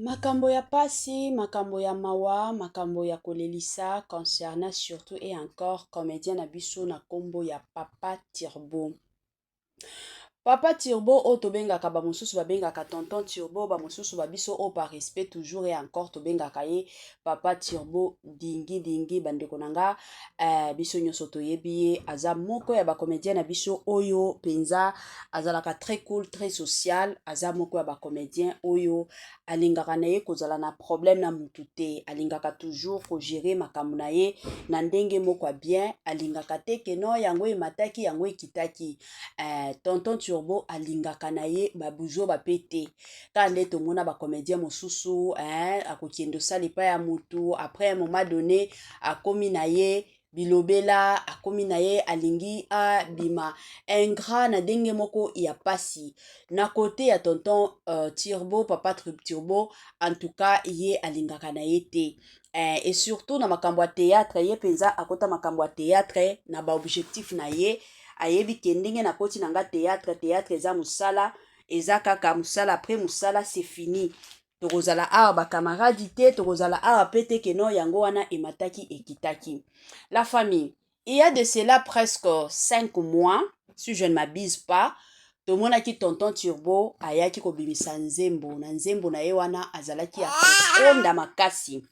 Makambo ya pasi, makambo ya mawa, makambo ya kolelisa concernant surtout et encore comédien na biso na kombo ya Papa Turbo. Papa Turbo o tobengaka ba mosusu babengaka tonton Turbo, ba mosusu ba biso o par respect toujours et encore tobengaka ye Papa Turbo dingi dingi bandeko nanga. Biso nyonso toyebi ye aza moko ya ba comédien na biso oyo penza azalaka très cool, très social, aza moko ya ba comédien oyo alingaka na ye kozala na problème na mutu te, alingaka toujours ko gérer makambo na ye na ndenge moko bien, alingaka te keno yango emataki yango ekitaki. Tonton Turbo alingaka na ye babujo bapete ka nde tomona ba comédien mosusu akokende osala epai ya mutu après un moment donné akomi na ye bilobela akomi na ye alingi abima ingrat na ndenge moko ya pasi na kote ya tonton Turbo, Papa Turbo en tout cas ye alingaka na ye te. Et surtout na makambo ya théâtre ye penza akota makambo ya théâtre na ba objectif na ye ayebi ke ndenge na koti nanga théâtre eza musala eza kaka musala après musala c'est fini tokozala awa bakamaradi te tokozala awa pe te keno yango wana emataki ekitaki. La famille, il y a de cela presque 5 mois si je ne m'abuse pas tomonaki tonton Turbo ayaki kobimisa nzembo na nzembo na ye wana azalaki ya kokonda makasi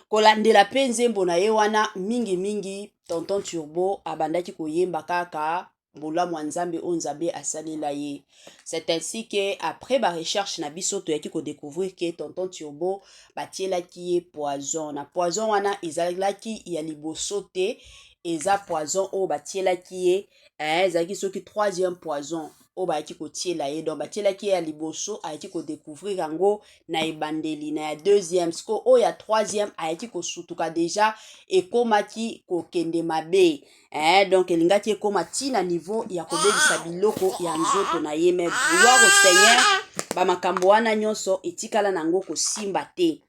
kolandela pe nzembo na ye wana mingi tonton Turbo abandaki koyemba kaka bolamu ya nzambe oyo nzambe asalela ye. C'est ainsi que après ba recherche na biso toyaki ko découvrir que tonton Turbo batielaki ye poison na poison wana ezalaki ya liboso te eza poison oyo batielaki ye ezalaki soki troisième poison oyo bayaki kotiela ye donc batielaki ye ya liboso ayaki kodécouvrir yango na ebandeli na ya deuxième siko oyo ya troisième ayaki kosutuka déjà ekomaki kokende mabe donc elingaki ekoma ntina niveau ya kobebisa biloko ya nzoto na ye mais gloire au Seigneur bamakambo wana nyonso etikala nango kosimba te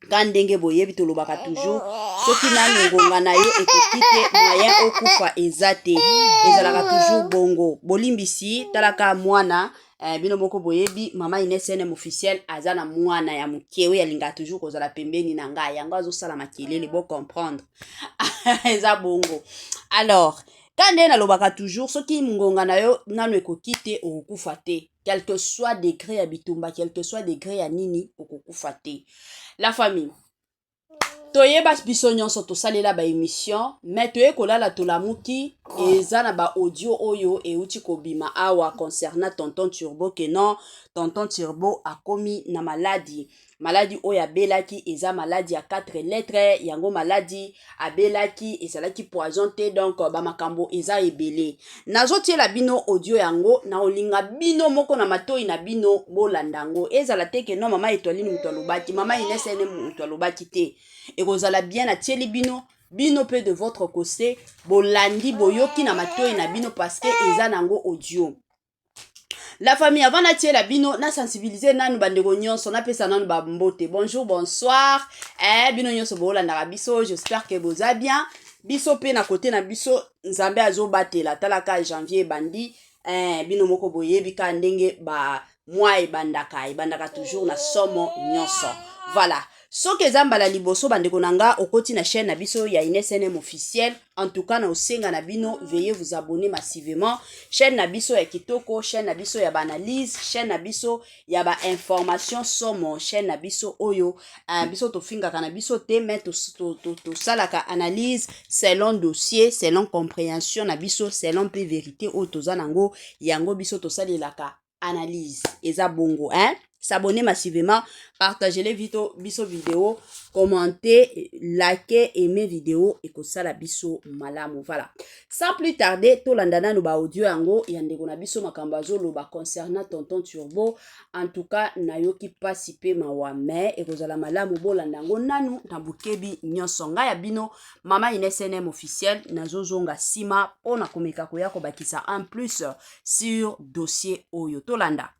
ka ndenge boyebi tolobaka toujours soki nani ngonga na yo ekoki te moyen okufa eza te ezalaka toujours bongo bolimbisi talaka mwana bino moko boyebi mama Ines NM officiel aza na mwana ya moke oyo alingaka toujours kozala pembeni na ngai yango azosala makelele bo comprendre eza bongo. Alors ka nde nalobaka toujours soki ngonga na yo nano ekoki te okokufa te quel que soit degré ya bitumba quel que soit degré ya nini okokufa te. La famille toyeba biso nyonso tosalela ba émission mais toye kolala tolamuki eza na ba audio oyo euti kobima awa concernant tonton Turbo que non tonton Turbo akomi na maladie oyo abelaki eza maladie ya 4 lettres yango maladie abelaki ezalaki poison te donc bamakambo eza ebele nazotiela bino audio yango na olinga bino moko na matoi na bino bolandango ezala te ke non mama Etoiline mutu alobaki mama Ines NM mutu alobaki te ekozala bien atieli bino pe de votre côté bolandi boyoki na matoi na bino parce que eza nango audio. La famille avant natiela bino na sensibiliser nanu bandeko nyonso na pesa nanu ba mbote bonjour bonsoir bino nyonso bolandaka biso j'espère que boza bien biso pe na côté na biso nzambe azobatela talaka janvier bandi bino moko boyebi ka ndenge ba moi ebandaka toujours na somo nyonso. Voilà soki eza mbala liboso bandeko nanga okoti na chaîne na biso ya Ines NM officiel en tout cas na osenga na bino veuillez vous abonner massivement chaîne na biso ya kitoko chaîne na biso ya ba analyse chaîne na biso ya ba information somo chaîne na biso oyo biso tofingaka na biso te mais to salaka analyse selon dossier selon compréhension na biso selon pe vérité oyo toza nango yango biso tosalelaka analyse eza bongo s'abonner massivement, partagez les biso vidéo, commentez, likez, aimez vidéo et que ça la biso malamu. Voilà. Sans plus tarder, to landana no ba audio yango yandeko na biso makambazo loba concernant tonton Turbo. En tout cas, nayoki pasipe mawa mais et kozala malamu bo landango nanu na bukebi nyonso nga ya bino mama Ines NM officiel nazozonga sima ona komeka koya ko bakisa en plus sur dossier oyo to landa.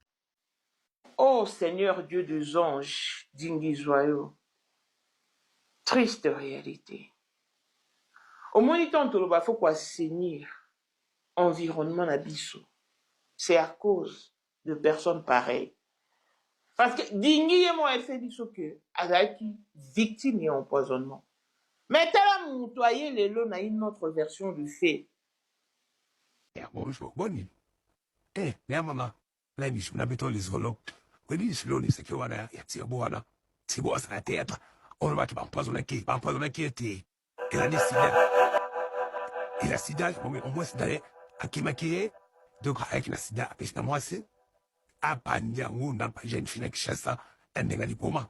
Ô Seigneur Dieu des anges, dingi joyeux, triste réalité. Au moins, il faut assainir environnement abyssaux. C'est à cause de personnes pareilles. Parce que dingi ye moi elle fait du que azaki victime et empoisonnement. Mais tala mutoye lelo na une autre version du fait. Bonjour, bonne nuit. Mama, la mission n'a pas les volos. Oui, c'est l'on est que voilà, il y a Tiboana. Tiboa, c'est un théâtre. On va qui va empoisonner qui était. Et la sida. Et la sida, au moins, c'est d'aller à qui maquiller. Donc, avec la sida, parce que moi, c'est à Pandiangou, n'a pas jeune fille qui chasse ça, un dégât du coma.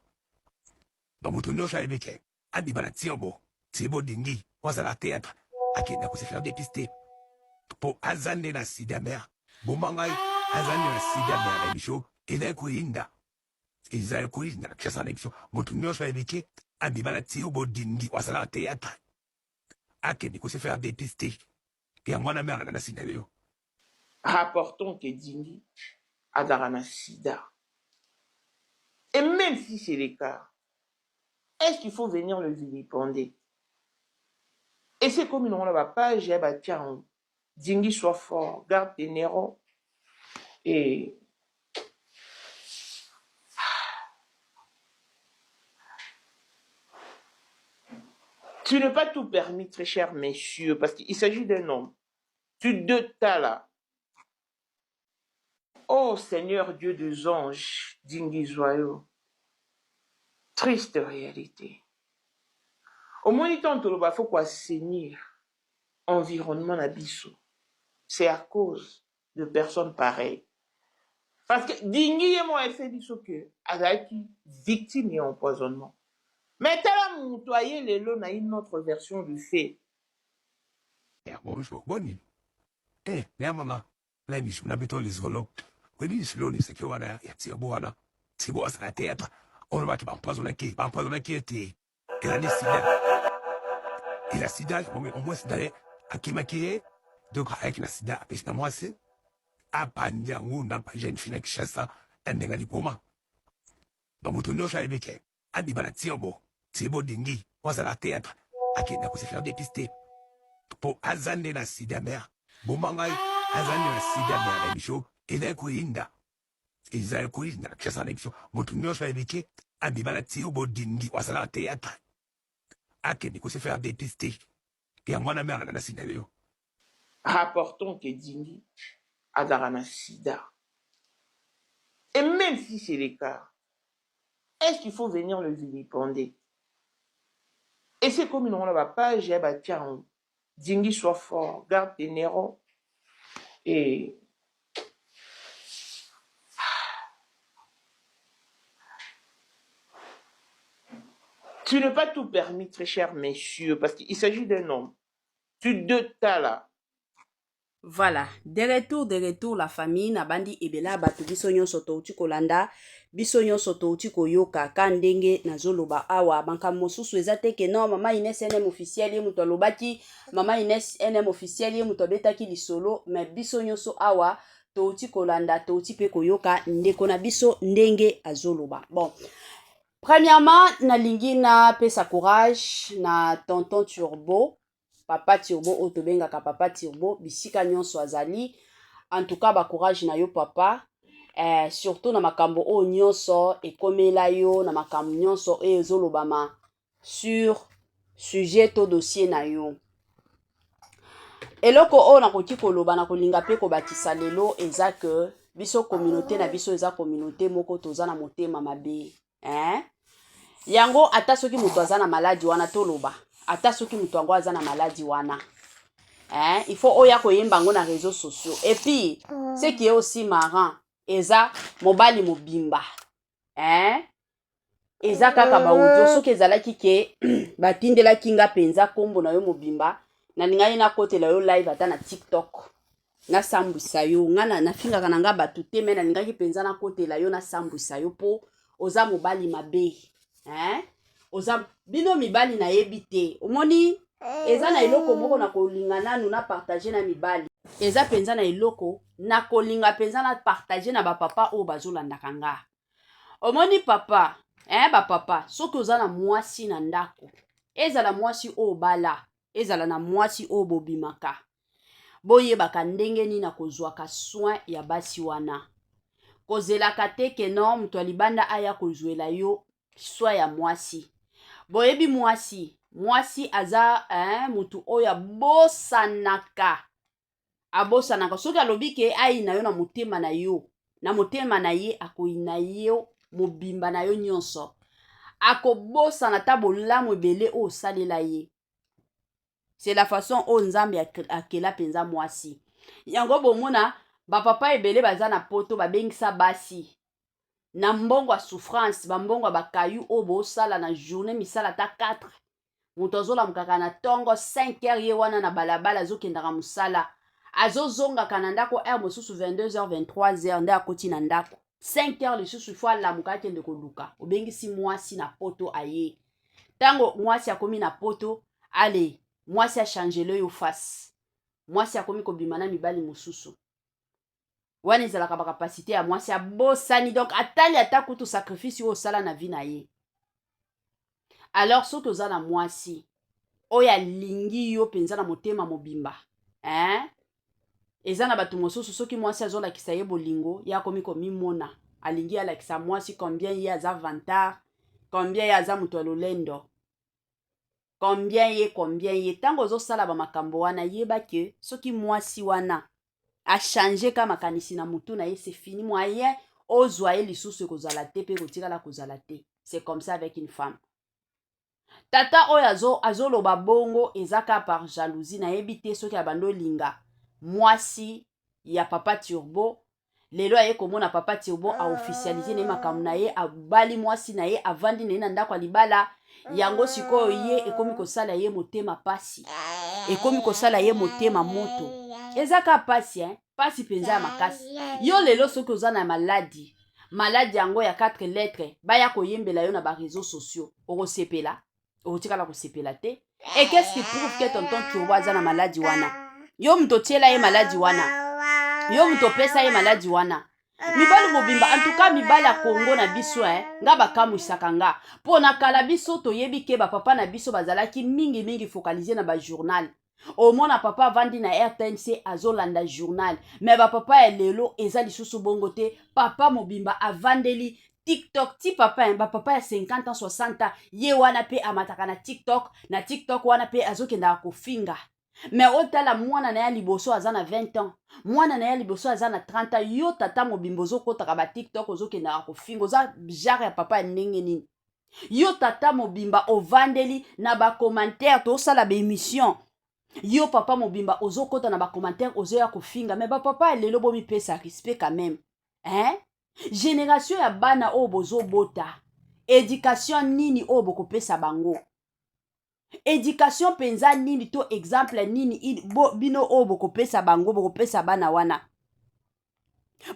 Donc, vous tournez au chat avec un dibana Tibo, Tibo Dingi, on va à la théâtre. À qui n'a pas se faire dépister. Pour azande na sida mère. Bomangai, azande na sida mère la bicho, ila kuinda. Iza kuinda, kesa na bicho. Mutu nyosho ebike, abibana tiyo bodingi, wasala théâtre. Ake ni se faire dépister. Et à moi la mère na sida yo. Rapportons que dingi adarana sida. Et même si c'est le cas, est-ce qu'il faut venir le vilipender? Et c'est comme une on va pas, j'ai tiens, dingi soit fort, garde tes neurones. Et tu n'es pas tout permis, très cher messieurs, parce qu'il s'agit d'un homme. Tu deux tas là. Oh Seigneur Dieu des anges, dingi joyeux. Triste réalité. Au moins, il tente le faut quoi assainir environnement abyssaux. C'est à cause de personnes pareilles. Parce que dingi et moi, elle fait du que azaki victime et empoisonnement. Mais tala mutoye lelo na une autre version du fait. Bonjour, bonne nuit. Mama, la mission n'a pas les volos. Oui, c'est l'on est que voilà, il y a Tiboana. Tiboa, c'est un théâtre. On va qui va empoisonner qui était. Et la sida. Et la sida, au moins, c'est d'aller à qui maquiller. Donc, avec la sida, parce que moi, c'est à Pandiangou, n'a pas jeune fille qui chasse ça, un dégât du coma. Donc, vous tournez au chat avec un dibana Tibo Dingi, on va à la théâtre. À qui n'a pas se faire dépister. Pour azande na sida mère. Bomangai, azande na sida mère la bicho, ila kuinda. Iza kuinda, kesa na bicho. Mutu nyosho ebike, abibana Tibo Dingi, wasala théâtre. Ake ni se faire dépister. Et à moi la mère na sida yo. Rapportons que dingi adarana sida. Et même si c'est le cas, est-ce qu'il faut venir le vilipender? Et c'est comme une on va pas, j'ai tiens, dingi soit fort, garde tes neurones. Et tu n'es pas tout permis, très cher messieurs, parce qu'il s'agit d'un homme. Tu deux tas là. Voilà, de retour la famille na bandi ebela bato biso nyonso touti kolanda biso nyonso touti koyoka ka ndenge nazoloba awa banka mosusu eza te ke non mama Ines NM officiel ye muto alobaki mama Ines NM officiel ye muto abetaki lisolo mais biso nyonso awa touti kolanda touti pe koyoka ndeko na biso ndenge azoloba. Bon, premièrement nalingi na pesa courage na tonton Turbo Papa Turbo otobengaka Papa Turbo bisika nyonso azali. En tout cas ba courage na yo papa. Surtout na makambo o nyonso ekomela yo na makambo nyonso ezolobama sur sujet to dossier na yo. Eloko o nakoki koloba na kolinga pe kobakisa lelo eza que biso communauté na biso eza communauté moko toza na motema mabe. Yango ata soki muto aza na maladi wana toloba. Ata soki mutu yango aza na maladi wana. Il faut oya koyemba ngo na réseaux sociaux. Et puis, ce qui est aussi marrant, eza mobali mobimba. Eza kaka ba audio soki ezalaki ke batindela kinga penza kombo na yo mobimba, na ningai na kotela yo live ata na TikTok. Na sambwisa yo, nga na fingaka na nga batu te me na ningaki penza na kotela yo na sambwisa yo po oza mobali mabe. Oza bino mibali na yebi te. Omoni eza na eloko moko na kolinga nanu na partager na mibali. Eza penza na eloko na kolinga penza na partager na ba papa o bazolanda kanga. Omoni papa, ba papa, soki oza na mwasi na ndako. Ezala mwasi o bala, ezala na mwasi o bobimaka. Boyebaka ndenge nini na kozwaka soin ya basi wana. kozelaka te ke non moto ya libanda aya kozwela yo swa ya mwasi. Boyebi mwasi aza mutu oyo abosanaka soki alobi ke ayina yo na motema na yo, na motema na ye akoyina yo mobimba na yo nyonso, akobosana ta bolamu ebele oyo osalela ye. C'est la façon oyo nzambe akela penza mwasi. Yango bomona bapapa ebele baza na poto babengisa basi na mbongo ya souffrance, bambongo ya bakayu oyo bosala na journée misala ta 4, moto azolamukaka na tongo 5 heures ye wana na balabala azokendaka mosala, azozongaka na ndako heure mosusu 22h 23h nde akoti na ndako 5 heures lisusu fo alamuka akende koluka. Obengisi mwasi na poto aye. Tango mwasi akomi na poto, ale mwasi achangele yo face, mwasi akomi kobima na mibali mosusu, wana ezalaka bakapasite ya mwasi abosani, donc atali ata kutu sacrifice oyo osala na vi na ye. Alors soki oza na mwasi oyo alingi yo penza na motema mobimba, eza na bato mosusu soki mwasi azolakisa ye bolingo ye akomi komimona, alingi alakisa mwasi combien ye aza vantard, combien ye aza moto ya lolendo, combien ye. Tango ozosala bamakambo wana yeba ke soki mwasi wana achange ka makanisi na mutu na ye, c'est fini, moyen ozwa ye lisusu ekozala te pe kotikala kozala te. C'est comme ça avec une femme. Tata oyo azoloba bongo ezaka par jalousie, na yebi te soki abando linga mwasi ya Papa Turbo, lelo aye komona Papa Turbo a officialiser na makambo na ye, abali mwasi na ye, avandi na ye na ndako libala, yango sikoyo ye ekomi kosala ye motema pasi, ekomi kosala ye motema moto. Ezaka pasi, pasi penza ya makasi. Yo lelo soki oza na maladi yango ya 4 lettres, baya koyembela yo na ba réseaux sociaux, okosepela, okotikala kosepela te. Et qu'est-ce qui prouve que tonton Turbo aza na maladi wana? Yo mto tiela ye maladi wana, yo mto pesa ye maladi wana. Mibali mobimba, en tout cas mibali ya Congo na biso, nga bakamusaka nga. Po na kala biso toyebi ke ba papa na biso bazalaki mingi focaliser na ba journal. Au mona papa vandi na RTNC azolanda journal, mais ba papa ya lelo eza lisusu bongo te. Papa mobimba avandeli TikTok, ti papa ba papa ya 50 ans 60 ans ye wana pe amataka na TikTok wana pe azokenda kofinga. Mais otala mwana na ya liboso aza na 20 ans, mwana na ya liboso aza na 30 ans, yo tata mobimba ozokotaka ba TikTok ozokenda kofinga, oza genre ya papa ya ndenge nini? Yo tata mobimba ovandeli na ba commentaire to sala ba émission, yo papa mobimba ozokota na ba commentaire ozoya kofinga. Mais ba papa lelo bomi pesa respect quand même, génération ya bana o bozo bota, éducation nini o boko pesa bango, éducation penza nini to exemple nini bino o boko pesa bango, boko pesa bana wana.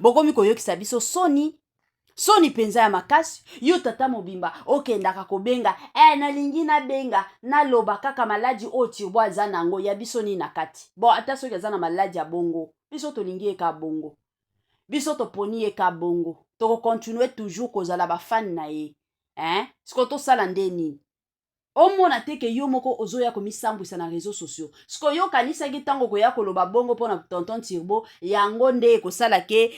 Boko miko yokisa biso soni penza ya makasi. Yo tata mobimba okendaka kobenga nalingi na benga na loba kaka maladi o Turbo aza nango ya biso ni nakati. Bon ata soki aza na maladi ya bongo, biso tolingi eka bongo, biso toponi eka bongo, toko continue toujours kozala ba fan na ye, siko to sala ndeni omona teke yo moko ozoya komisambwisa na réseaux sociaux. Siko yo kanisaki tango koya koloba bongo pona tonton Turbo yango nde kosala ke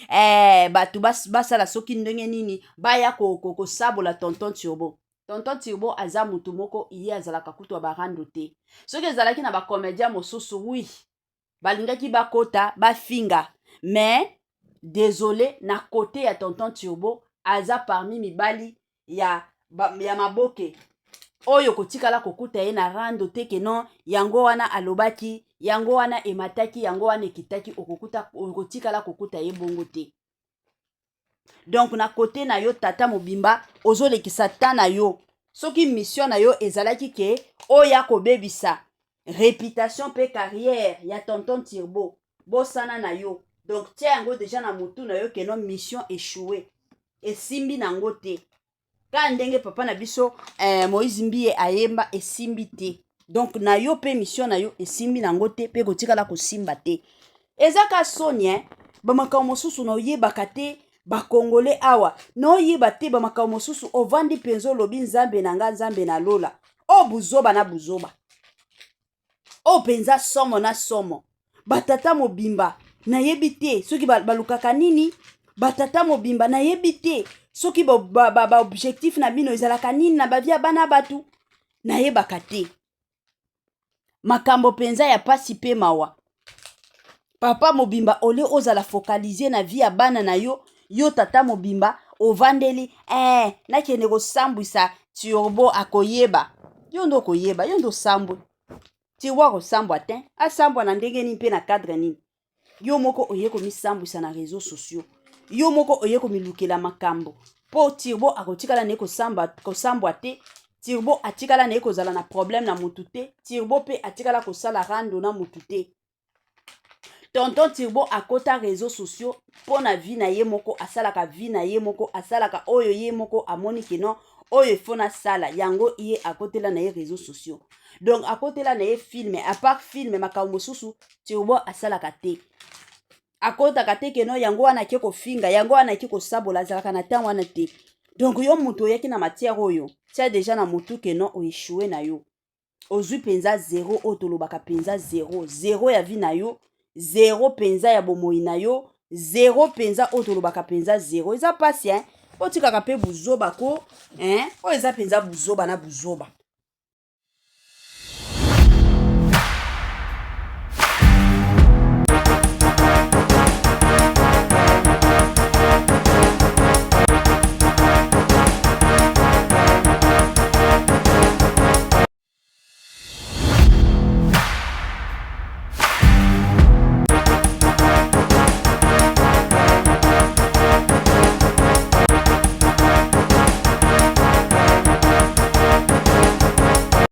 batu basala soki ndenge nini baya kosabola tonton Turbo. Tonton Turbo aza mutu moko iye azalaka kutu wa barando te. Soki ezalaki na ba comédien mosusu, oui, balingaki bakota bafinga, mais désolé na côté ya tonton Turbo aza parmi mibali ya maboke oyo kotikala kokuta ye na rando te ke non yango wana alobaki, yango wana emataki, yango wana ekitaki, okotikala kokuta ye bongo te. Donc na côté na yo tata mobimba ozolekisa ta na yo, soki mission na yo ezalaki ke oya kobebisa réputation pe carrière ya tonton Turbo, bosana na yo. Donc tia yango déjà na mutu na yo ke non mission échouée, esimbi nango te. Ka ndenge papa na biso Moïse Mbie ayemba esimbi te. Donc na yo pe mission na yo esimbi nango te pe kotikala kosimba te. Ezaka soni ba makambo mosusu na oyebaka te ba Congolais awa. Na oyeba te ba makambo mosusu ovandi penzo lobi nzambe na nga nzambe na lola. O buzoba na buzoba, o penza somo na somo. Batata mobimba na yebi te soki balukaka nini batata mobimba nayebi te soki objectif na bino ezalaka nini na bavie ya bana batu nayebaka te. Makambo penza ya pasi pe mawa. Papa mobimba ole ozala focaliser na vie ya bana na yo, yo tata mobimba ovandeli nakende kosambwisa Turbo akoyeba. Yo ndo koyeba, yo ndo sambwe. Tiwa kosambwa te, asambwa na ndenge nini pe na cadre nini. Yo moko oye komisambwisa na réseaux sociaux. Yo moko oye komilukela makambo. Po Turbo akotikala ne kosambwa te. Turbo atikala ne kozala na problème na mutu te. Turbo pe atikala kosala rando na mutu te. Tonton Turbo akota réseaux sociaux po na vie na ye moko asalaka vie na ye moko asalaka oyo ye moko amoni keno oyo efona sala yango ye akotela na ye réseaux sociaux. Donc akotela na ye film, à part film makambo mosusu Turbo asalaka te. Akotaka te keno yango wana ke kofinga, yango wana ke kosabola azalaka na temps wana te. Donc yo mutu oyaki na matière oyo, tia déjà na mutu keno oéchoué na yo. Ozui penza zéro otolobaka penza zéro, zéro ya vie na yo, zéro penza ya bomoi na yo, zéro penza otolobaka penza zéro. Eza pasi otikaka pe buzoba ko, o eza penza buzoba na buzoba.